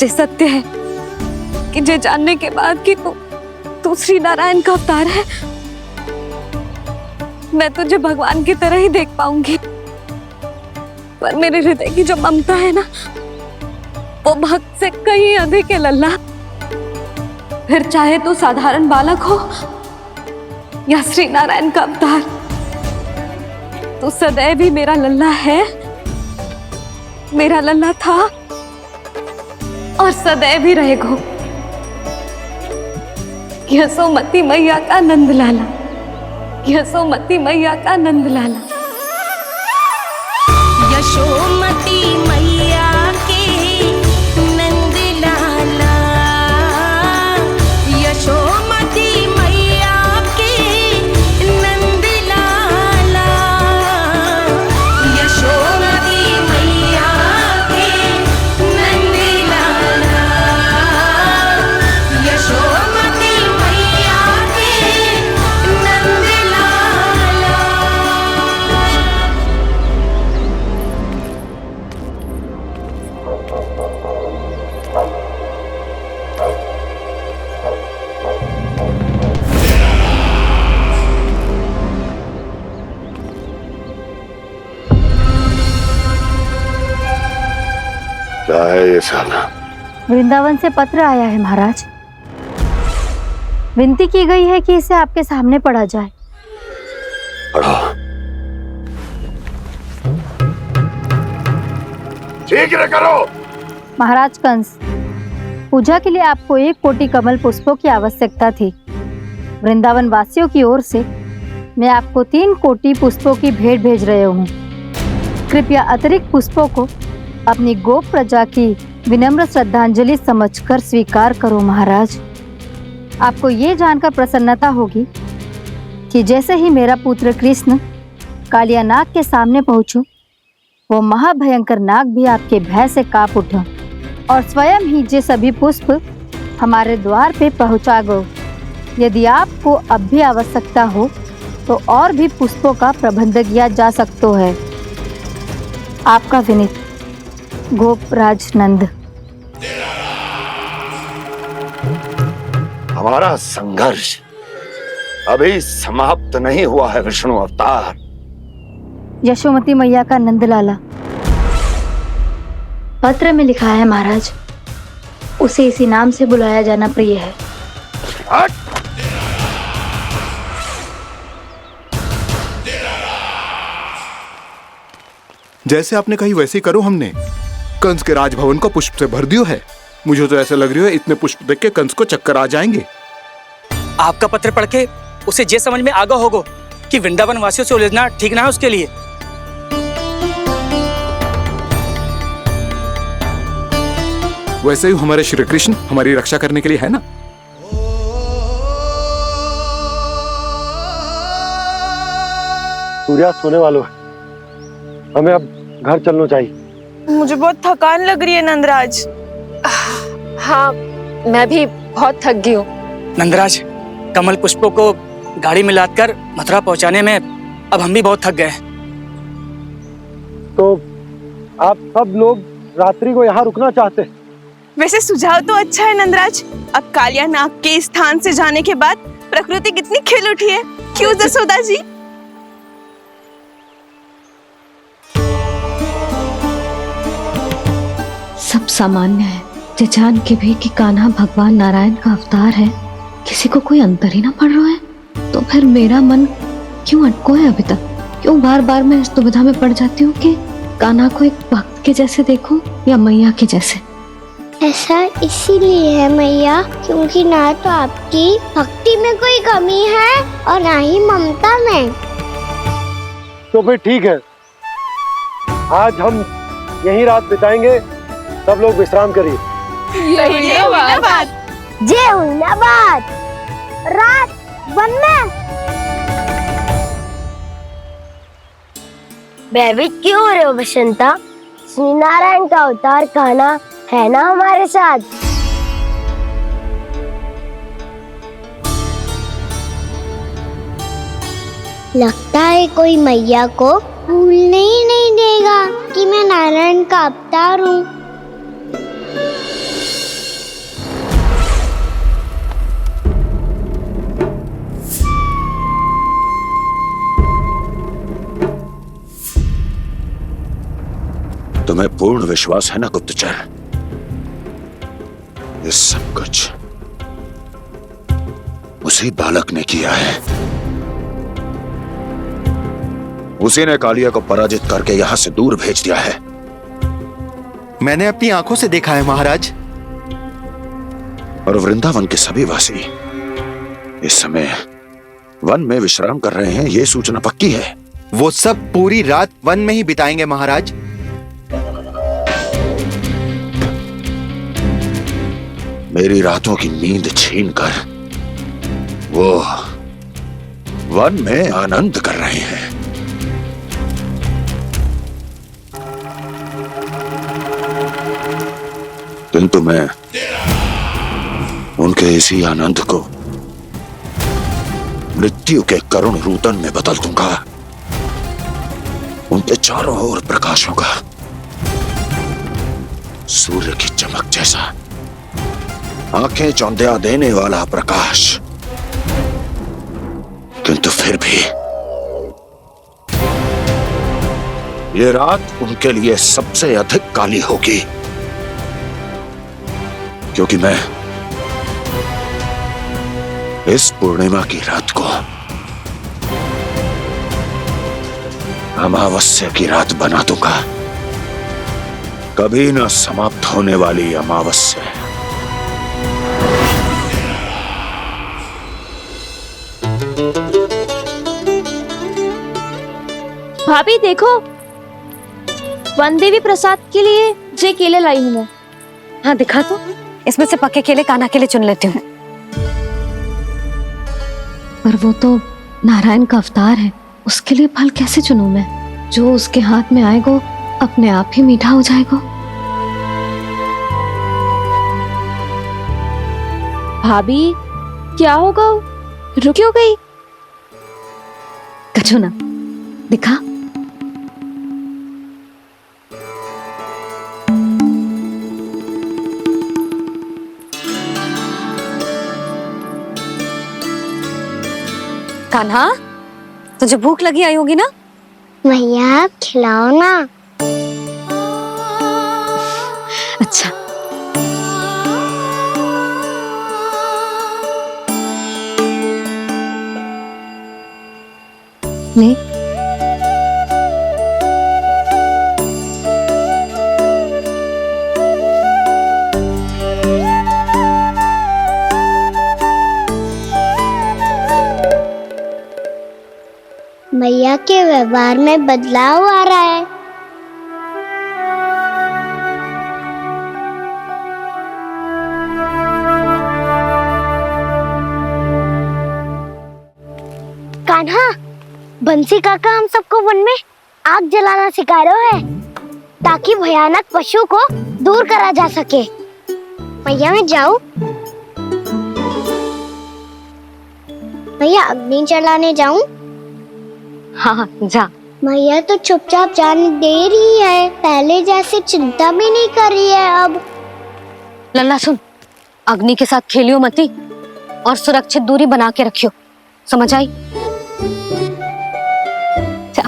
जे सत्य है कि जे जानने के बाद कि तू श्री नारायण का अवतार है, मैं तुझे भगवान की तरह ही देख पाऊंगी। पर मेरे हृदय की जो ममता है ना, वो भक्त से कहीं अधिक है लल्ला। फिर चाहे तू साधारण बालक हो या श्री नारायण का अवतार, तू सदैव ही मेरा लल्ला है, मेरा लल्ला था और सदैव ही रहेगा। यशोमती मैया का नंद लाला, यशोमती मैया का नंद लाला। यशोमती मैया के नंद लाला, यशोमती मैया के नंद लाला, यशोमती मैया के नंद लाला, यशोमती मैया के नंद लाला। क्या है ये साला? वृंदावन से पत्र आया है महाराज। विनती की गई है कि इसे आपके सामने पढ़ा जाए। पढ़ो। शीघ्र करो। महाराज कंस, पूजा के लिए आपको 1 कोटि कमल पुष्पों की आवश्यकता थी। वृंदावन वासियों की ओर से मैं आपको 3 कोटि पुष्पों की भेंट भेज रहे हूँ। कृपया अतिरिक्त पुष्पों को अपनी गोप प्रजा की विनम्र श्रद्धांजलि समझकर स्वीकार करो महाराज। आपको ये जानकर प्रसन्नता होगी कि जैसे ही मेरा पुत्र कृष्ण कालिया नाग के सामने पहुंचो, वो महाभयंकर नाग भी आपके भय से कांप उठा और स्वयं ही ये सभी पुष्प हमारे द्वार पे पहुंचा गो। यदि आपको अब भी आवश्यकता हो तो और भी पुष्पों का प्रबंध किया जा सकता है। आपका विनीत गोपराज नंद। हमारा संघर्ष अभी समाप्त नहीं हुआ है विष्णु अवतार। यशोमती मैया का नंदलाला। पत्र में लिखा है महाराज, उसे इसी नाम से बुलाया जाना प्रिय है। हट! जैसे आपने कही वैसे ही करो। हमने कंस के राजभवन को पुष्प से भर दियो है। मुझे तो ऐसा लग रही है इतने पुष्प देख के कंस को चक्कर आ जाएंगे। आपका पत्र पढ़ के उसे ये समझ में आगा होगा कि वृंदावन वासियों से उलझना ठीक ना है उसके लिए। वैसे ही हमारे श्री कृष्ण हमारी रक्षा करने के लिए है ना। सूर्यास्त होने वाला है, हमें अब घर चलना चाहिए। मुझे बहुत थकान लग रही है नंदराज। हाँ, मैं भी बहुत थक गई हूँ। नंदराज, कमल पुष्पों को गाड़ी में लादकर मथुरा पहुंचाने में अब हम भी बहुत थक गए। तो आप सब लोग रात्रि को यहाँ रुकना चाहते हैं? वैसे सुझाव तो अच्छा है नंदराज। अब कालिया नाग के स्थान से जाने के बाद प्रकृति कितनी खिल उठी है, क्यों जसोदा जी? सब सामान्य है, ये जान के भी कि कान्हा भगवान नारायण का अवतार है, किसी को कोई अंतर ही ना पड़ रहा है। तो फिर मेरा मन क्यों अटको है अभी तक? क्यों बार बार मैं इस दुविधा में पड़ जाती हूँ कि कान्हा को एक भक्त के जैसे देखूं या मैया के जैसे? ऐसा इसीलिए है मैया, क्योंकि ना तो आपकी भक्ति में कोई कमी है और ना ही ममता में। तो फिर ठीक है, आज हम यहीं रात बिताएंगे। सब लोग विश्राम करिए। जय हुलाबाद। जय हुलाबाद। रात वन में भयभीत क्यों हो रहे हो बसंता? श्री नारायण का अवतार कान्हा है ना हमारे साथ। लगता है कोई मैया को भूलने ही नहीं देगा कि मैं नारायण का अवतार हूँ। तुम्हें पूर्ण विश्वास है ना गुप्तचर? ये सब कुछ उसी बालक ने किया है। उसी ने कालिया को पराजित करके यहां से दूर भेज दिया है। मैंने अपनी आंखों से देखा है महाराज। और वृंदावन के सभी वासी इस समय वन में विश्राम कर रहे हैं, ये सूचना पक्की है। वो सब पूरी रात वन में ही बिताएंगे महाराज। मेरी रातों की नींद छीनकर वो वन में आनंद कर रहे हैं। किंतु मैं उनके इसी आनंद को मृत्यु के करुण रूतन में बदल दूंगा। उनके चारों ओर प्रकाश होगा, सूर्य की चमक जैसा, आंखें चौंधिया देने वाला प्रकाश। किंतु फिर भी ये रात उनके लिए सबसे अधिक काली होगी, क्योंकि मैं इस पूर्णिमा की रात को अमावस्या की रात बना दूंगा, कभी न समाप्त होने वाली अमावस्या। भाभी देखो, वन देवी प्रसाद के लिए जे केले लाई हूँ मैं। हाँ दिखा तो, इसमें से पके केले कान्हा के लिए चुन लेती हूँ। पर वो तो नारायण का अवतार है, उसके लिए फल कैसे चुनूं मैं? जो उसके हाथ में आएगा अपने आप ही मीठा हो जाएगा। भाभी क्या होगा, रुकी हो गई? कछू ना दिखा। कान्हा, तुझे भूख लगी आई होगी ना? भैया आप खिलाओ ना। अच्छा ले। भैया के व्यवहार में बदलाव आ रहा है। कान्हा, बंसी काका हम सबको वन में आग जलाना सिखा रहे है, ताकि भयानक पशु को दूर करा जा सके। भैया मैं जाऊं? भैया अग्नि जलाने जाऊं? हाँ जा। भैया तो चुपचाप जाने दे रही है, पहले जैसे चिंता भी नहीं कर रही है अब। लल्ला सुन, अग्नि के साथ खेलियो मती और सुरक्षित दूरी बना के रखियो, समझ आई? जा।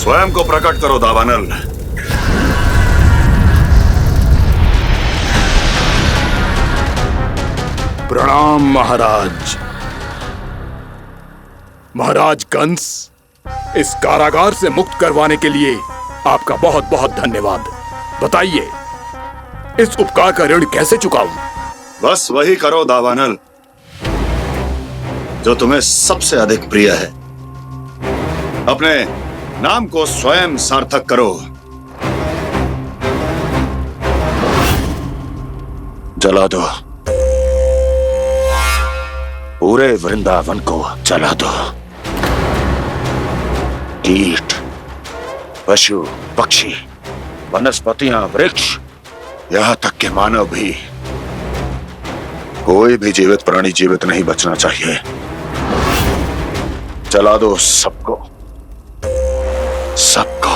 स्वयं को प्रकट करो दावानल। प्रणाम महाराज। महाराज कंस, इस कारागार से मुक्त करवाने के लिए आपका बहुत बहुत धन्यवाद। बताइए, इस उपकार का ऋण कैसे चुकाऊं? बस वही करो दावानल जो तुम्हें सबसे अधिक प्रिय है। अपने नाम को स्वयं सार्थक करो। जला दो, पूरे वृंदावन को जला दो। कीट, पशु, पक्षी, वनस्पतियां, वृक्ष, यहां तक के मानव भी, कोई भी जीवित प्राणी जीवित नहीं बचना चाहिए। जला दो सबको, सबको।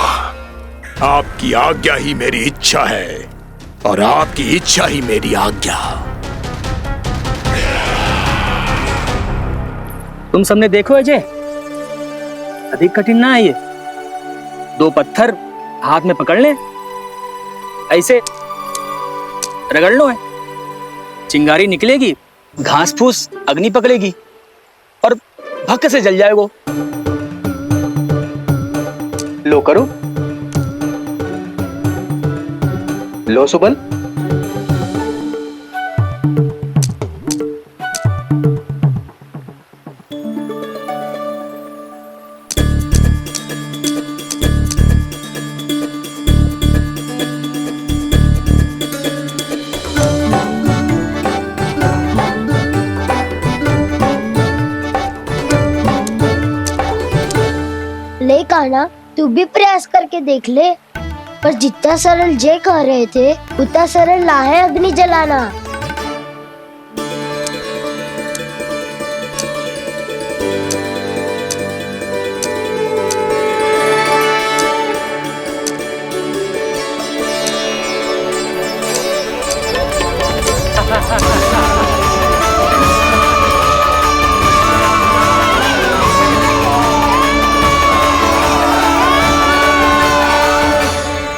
आपकी आज्ञा ही मेरी इच्छा है और आपकी इच्छा ही मेरी आज्ञा। तुम सबने देखो अजय, अधिक कठिन ना है ये। 2 पत्थर हाथ में पकड़ ले, ऐसे रगड़ लो है, चिंगारी निकलेगी, घास फूस अग्नि पकड़ेगी और भक्क से जल जाएगा। लो करो, लो सुबल। ले कान्हा, तू भी प्रयास करके देख ले। पर जितना सरल जय कह रहे थे उतना सरल ना है अग्नि जलाना।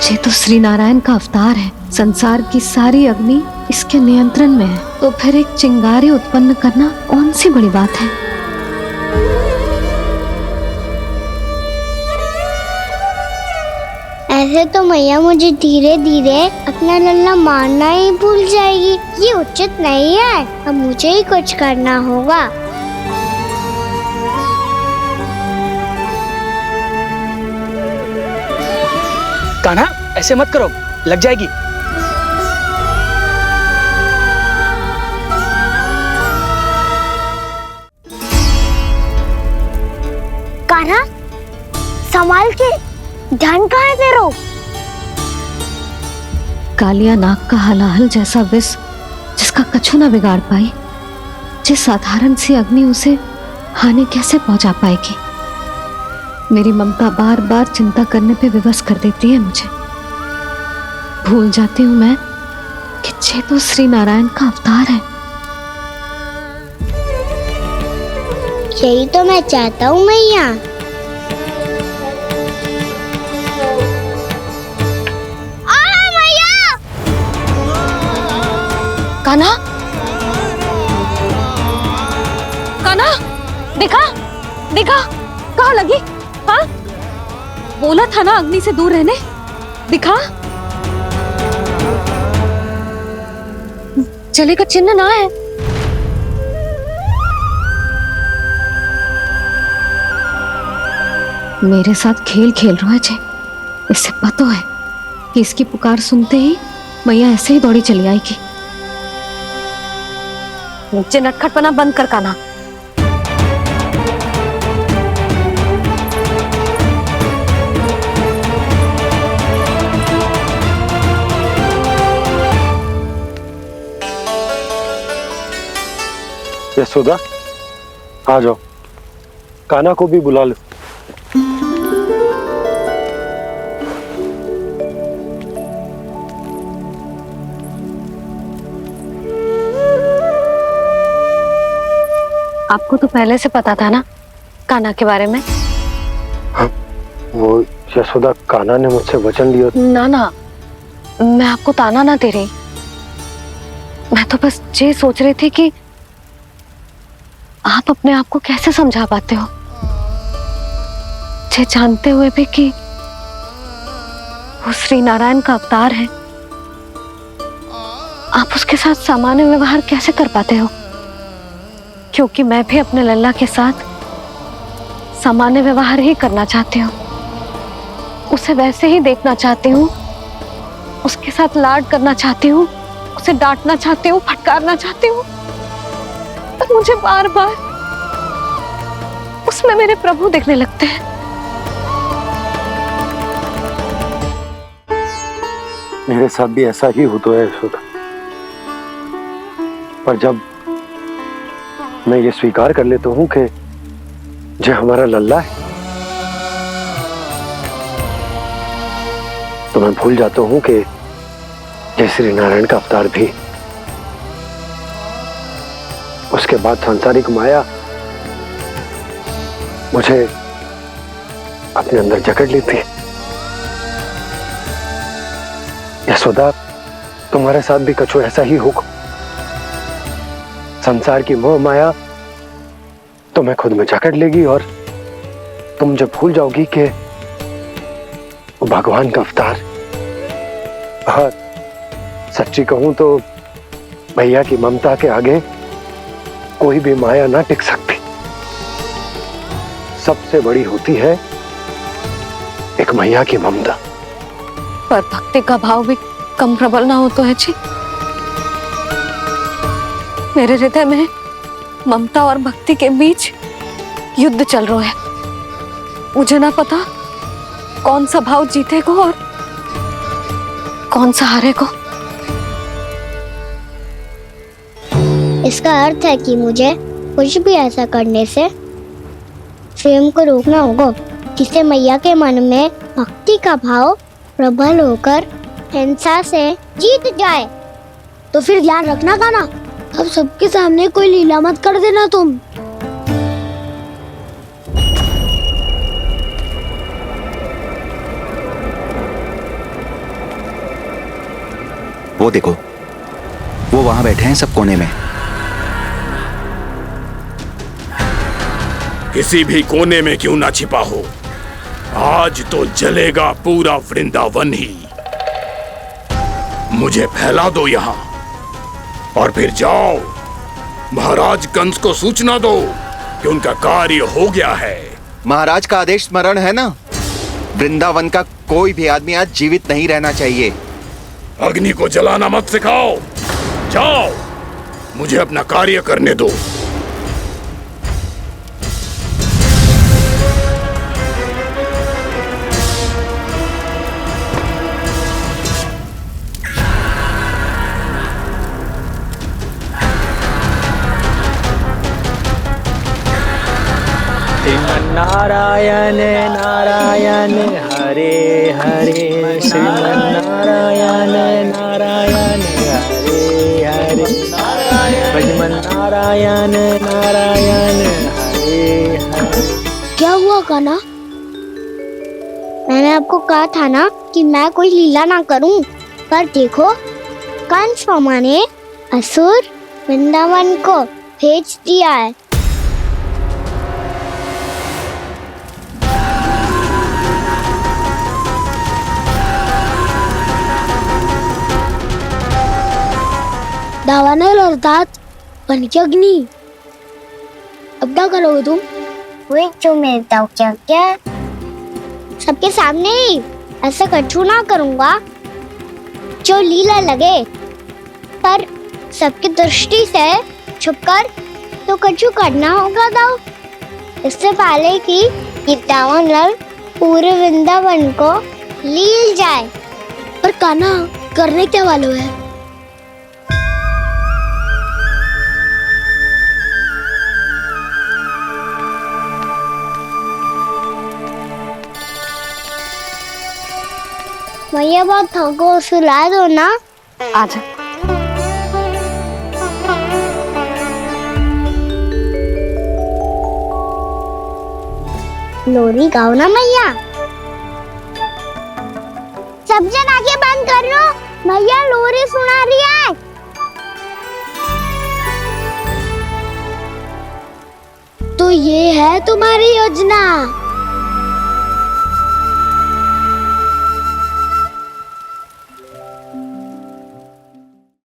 ये तो श्री नारायण का अवतार है। संसार की सारी अग्नि इसके नियंत्रण में है, तो फिर एक चिंगारी उत्पन्न करना कौन सी बड़ी बात है। ऐसे तो मैया मुझे धीरे धीरे अपना लल्ला मारना ही भूल जाएगी। ये उचित नहीं है, अब मुझे ही कुछ करना होगा। कान्हा, ऐसे मत करो, लग जाएगी। कान्हा, संभाल के, ध्यान कहाँ है तेरो? कालिया नाग का हलाहल जैसा विष जिसका कछु ना बिगाड़ पाई, जिस साधारण सी अग्नि उसे हानि कैसे पहुंचा पाएगी। मेरी ममता बार बार चिंता करने पे विवश कर देती है मुझे। भूल जाती हूँ मैं कि ये तो श्री नारायण का अवतार है। यही तो मैं चाहता हूँ मैया। मैया! कान्हा, कान्हा, देखा देखा, कहाँ लगी? हाँ, बोला था ना अग्नि से दूर रहने। दिखा, जले का चिन्ह ना है। मेरे साथ खेल खेल रहा है जे। इसे पता है कि इसकी पुकार सुनते ही मैया ऐसे ही दौड़ी चली आएगी। नीचे नटखटपना बंद कर कान्हा। यशोदा, आ जाओ, कान्हा को भी बुला लो। आपको तो पहले से पता था ना कान्हा के बारे में? हाँ, वो यशोदा, कान्हा ने मुझसे वचन लिया। ना ना, मैं आपको ताना ना दे रही। मैं तो बस ये सोच रही थी कि आप अपने आप को कैसे समझा पाते हो, ये जानते हुए भी कि वो श्री नारायण का अवतार है। आप उसके साथ सामान्य व्यवहार कैसे कर पाते हो? क्योंकि मैं भी अपने लल्ला के साथ सामान्य व्यवहार ही करना चाहती हूँ, उसे वैसे ही देखना चाहती हूँ, उसके साथ लाड करना चाहती हूँ, उसे डांटना चाहती हूँ, फटकारना चाहती हूँ। पर मुझे बार बार उसमें मेरे प्रभु दिखने लगते हैं। मेरे साथ भी ऐसा ही होता है यशोदा। पर जब मैं ये स्वीकार कर लेता हूँ कि जो हमारा लल्ला है, तो मैं भूल जाता हूँ कि जय श्री नारायण का अवतार भी। उसके बाद सांसारिक माया मुझे अपने अंदर जकड़ लेती है। यशोदा, तुम्हारे साथ भी कछु ऐसा ही होगा। संसार की मोह माया तुम्हें खुद में जकड़ लेगी और तुम जब भूल जाओगी कि वो भगवान का अवतार। और सच्ची कहूं तो भैया की ममता के आगे कोई भी माया ना टिक सकती। सबसे बड़ी होती है एक मैया की ममता। पर भक्ति का भाव भी कम प्रबल ना हो तो है जी। मेरे हृदय में ममता और भक्ति के बीच युद्ध चल रहा है। मुझे ना पता कौन सा भाव जीतेगा और कौन सा हारेगा। इसका अर्थ है कि मुझे कुछ भी ऐसा करने से स्वयं को रोकना होगा जिससे मैया के मन में भक्ति का भाव प्रबल होकर हिंसा से जीत जाए। तो फिर ध्यान रखना कान्हा, अब सबके सामने कोई लीला मत कर देना तुम। वो देखो, वो वहां बैठे हैं सब कोने में। किसी भी कोने में क्यों ना छिपा हो, आज तो जलेगा पूरा वृंदावन ही। मुझे फैला दो यहां और फिर जाओ महाराज कंस को सूचना दो कि उनका कार्य हो गया है। महाराज का आदेश स्मरण है ना, वृंदावन का कोई भी आदमी आज जीवित नहीं रहना चाहिए। अग्नि को जलाना मत सिखाओ, जाओ मुझे अपना कार्य करने दो। नारायण नारायण हरे हरे, श्रीमन्नारायण नारायण हरे हरे, भजमन नारायण नारायण हरे हरे। क्या हुआ कान्हा? मैंने आपको कहा था ना कि मैं कोई लीला ना करूं, पर देखो कंस मामा ने असुर वृंदावन को भेज दिया है। दावानल अर्थात पंचअग्नि। अब क्या करोगे तुम? वही जो मेरे क्या सबके सामने ही ऐसा कछु ना करूंगा जो लीला लगे, पर सबकी दृष्टि से छुपकर तो कछु करना होगा दाव। इससे पहले कि ये दावानल पूरे वृंदावन को लील जाए। पर कान्हा करने क्या वालों है? भैया बहुत थको, सुला दो ना। आजा। लोरी गाओ ना मैया। तो ये है तुम्हारी योजना।